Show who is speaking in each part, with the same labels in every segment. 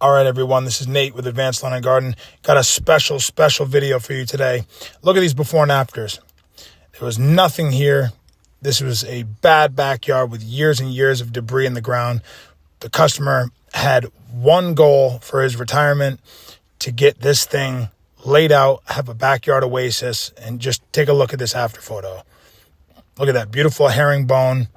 Speaker 1: All right, everyone, this is Nate with Advanced Lawn and Garden. Got a special video for you today. Look at these before and afters. There was nothing here. This was a bad backyard with years and years of debris in the ground. The customer had one goal for his retirement: to get this thing laid out, have a backyard oasis, and just take a look at this after photo. Look at that beautiful herringbone.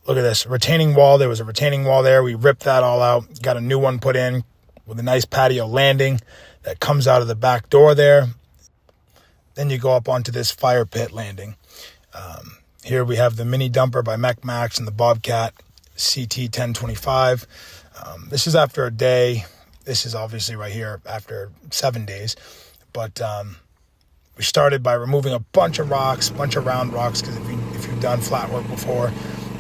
Speaker 1: Look at this retaining wall. There was a retaining wall there. We ripped that all out, got a new one put in with a nice patio landing that comes out of the back door there. Then you go up onto this fire pit landing. Here we have the mini dumper by Max and the Bobcat CT 1025. This is after a day. This is obviously right here after 7 days. But we started by removing a bunch of rocks, bunch of round rocks, because if you've done flat work before,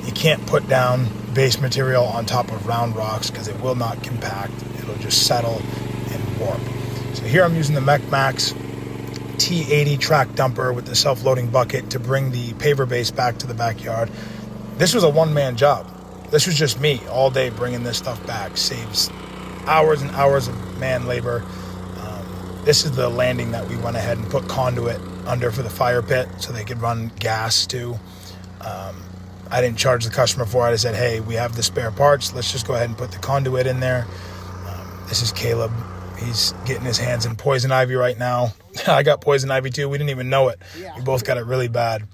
Speaker 1: you can't put down base material on top of round rocks because it will not compact. It'll just settle and warp. So here I'm using the Max T80 track dumper with the self-loading bucket to bring the paver base back to the backyard. This was a one-man job. This was just me all day bringing this stuff back. Saves hours and hours of man labor. This is the landing that we went ahead and put conduit under for the fire pit so they could run gas too. I didn't charge the customer for it. I said, hey, we have the spare parts. Let's just go ahead and put the conduit in there. This is Caleb. He's getting his hands in poison ivy right now. I got poison ivy too. We didn't even know it. We both got it really bad.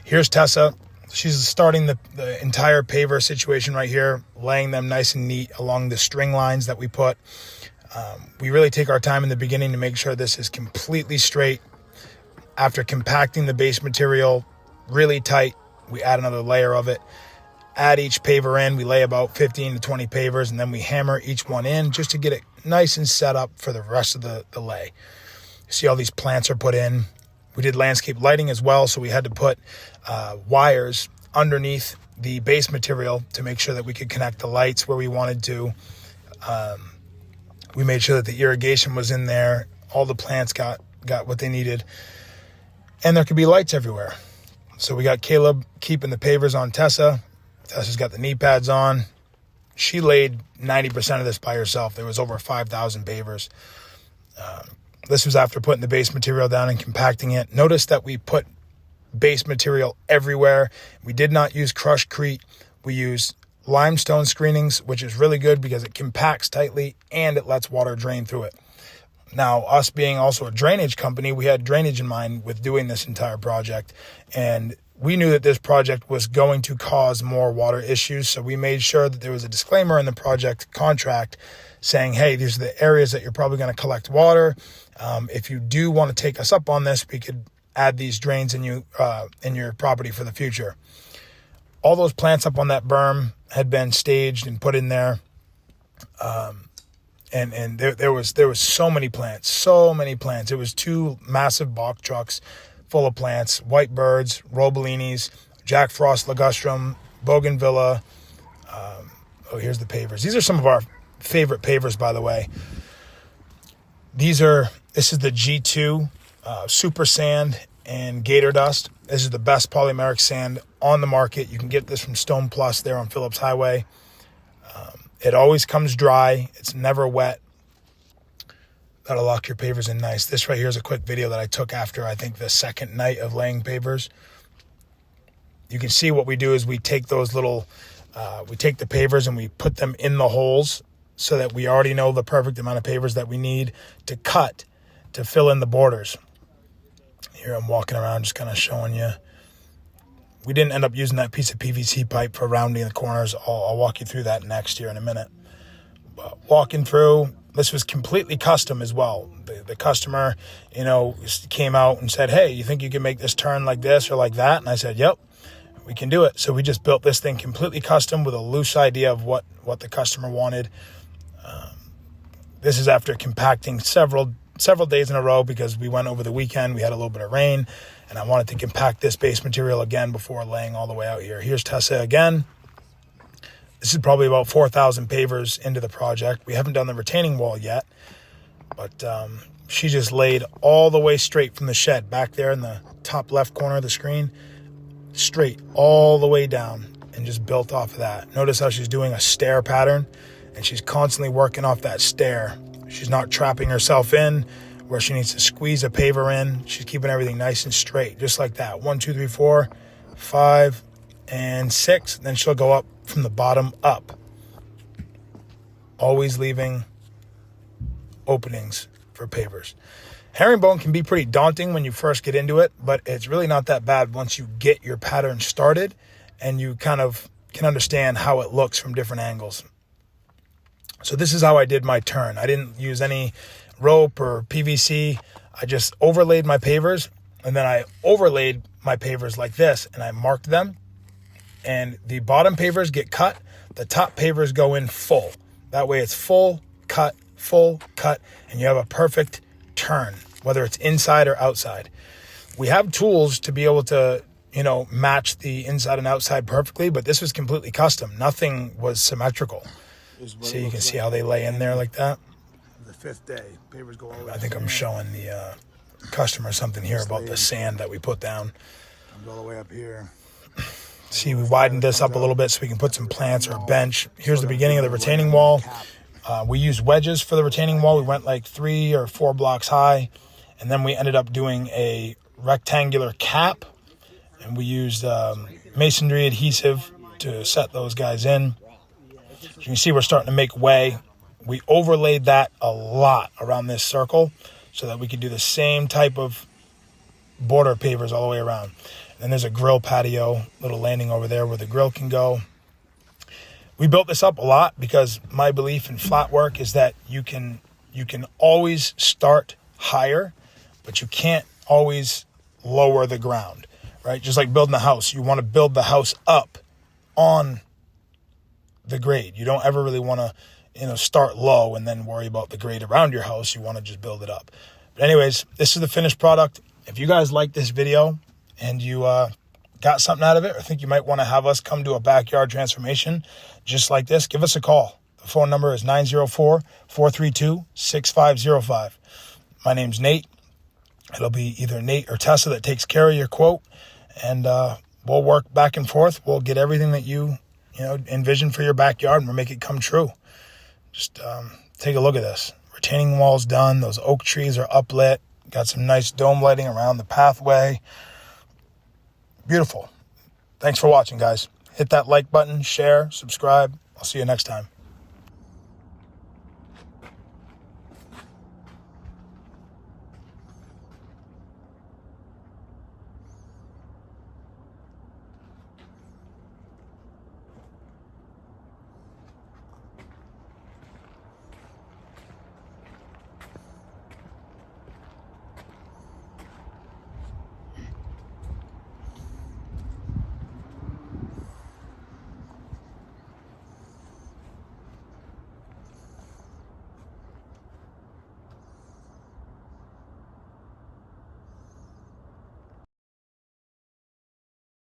Speaker 1: Here's Tessa. She's starting the entire paver situation right here, laying them nice and neat along the string lines that we put. We really take our time in the beginning to make sure this is completely straight. After compacting the base material really tight, we add another layer of it. Add each paver in. We lay about 15 to 20 pavers, and then we hammer each one in just to get it nice and set up for the rest of the lay. You see all these plants are put in. We did landscape lighting as well, so we had to put wires underneath the base material to make sure that we could connect the lights where we wanted to. We made sure that the irrigation was in there. All the plants got what they needed. And there could be lights everywhere. So we got Caleb keeping the pavers on Tessa. Tessa's got the knee pads on. She laid 90% of this by herself. There was over 5,000 pavers. This was after putting the base material down and compacting it. Notice that we put base material everywhere. We did not use crushed-crete. We used limestone screenings, which is really good because it compacts tightly and it lets water drain through it. Now, us being also a drainage company, we had drainage in mind with doing this entire project. And we knew that this project was going to cause more water issues. So we made sure that there was a disclaimer in the project contract saying, hey, these are the areas that you're probably going to collect water. If you do want to take us up on this, we could add these drains in your property for the future. All those plants up on that berm had been staged and put in there. And there was so many plants. It was 2 massive box trucks full of plants: white birds, robelinis, Jack Frost ligustrum, bougainvillea. Here's the pavers. These are some of our favorite pavers, by the way. This is the G2 Super Sand and Gator Dust. This is the best polymeric sand on the market. You can get this from Stone Plus there on Phillips Highway. It always comes dry. It's never wet. That'll lock your pavers in nice. This right here is a quick video that I took after, I think, the second night of laying pavers. You can see what we do is we take those little, we take the pavers and we put them in the holes so that we already know the perfect amount of pavers that we need to cut to fill in the borders. Here I'm walking around just kind of showing you. We didn't end up using that piece of PVC pipe for rounding the corners. I'll walk you through that next here in a minute. But walking through, this was completely custom as well. The customer, came out and said, hey, you think you can make this turn like this or like that? And I said, yep, we can do it. So we just built this thing completely custom with a loose idea of what the customer wanted. This is after compacting several days in a row because we went over the weekend. We had a little bit of rain, and I wanted to compact this base material again before laying all the way out here. Here's Tessa again. This is probably about 4,000 pavers into the project. We haven't done the retaining wall yet, but she just laid all the way straight from the shed back there in the top left corner of the screen, straight all the way down, and just built off of that. Notice how she's doing a stair pattern. and she's constantly working off that stair. She's not trapping herself in where she needs to squeeze a paver in. She's keeping everything nice and straight, just like that. 1, 2, 3, 4, 5, and 6. Then she'll go up from the bottom up, always leaving openings for pavers. Herringbone can be pretty daunting when you first get into it, but it's really not that bad once you get your pattern started and you kind of can understand how it looks from different angles. So this is how I did my turn. I didn't use any rope or PVC. I just overlaid my pavers, and then I overlaid my pavers like this, and I marked them. And the bottom pavers get cut. The top pavers go in full. That way it's full cut, and you have a perfect turn, whether it's inside or outside. We have tools to be able to, match the inside and outside perfectly, but this was completely custom. Nothing was symmetrical. So you can see how they lay in there like that.
Speaker 2: The 5th day, pavers go all the way.
Speaker 1: I think I'm showing the customer something here about the sand that we put down.
Speaker 2: Comes all the way up here.
Speaker 1: See, we widened this up a little bit so we can put some plants or a bench. Here's the beginning of the retaining wall. We used wedges for the retaining wall. We went like 3 or 4 blocks high, and then we ended up doing a rectangular cap, and we used masonry adhesive to set those guys in. You can see we're starting to make way. We overlaid that a lot around this circle so that we could do the same type of border pavers all the way around. And there's a grill patio, little landing over there where the grill can go. We built this up a lot because my belief in flat work is that you can always start higher, but you can't always lower the ground, right? Just like building a house. You want to build the house up on the grade. You don't ever really want to, start low and then worry about the grade around your house. You want to just build it up. But anyways, this is the finished product. If you guys like this video and you got something out of it or think you might want to have us come do a backyard transformation just like this, give us a call. The phone number is 904-432-6505. My name's Nate. It'll be either Nate or Tessa that takes care of your quote, and we'll work back and forth. We'll get everything that you envision for your backyard, and we'll make it come true. Just take a look at this. Retaining wall's done. Those oak trees are uplit. Got some nice dome lighting around the pathway. Beautiful. Thanks for watching, guys. Hit that like button, share, subscribe. I'll see you next time.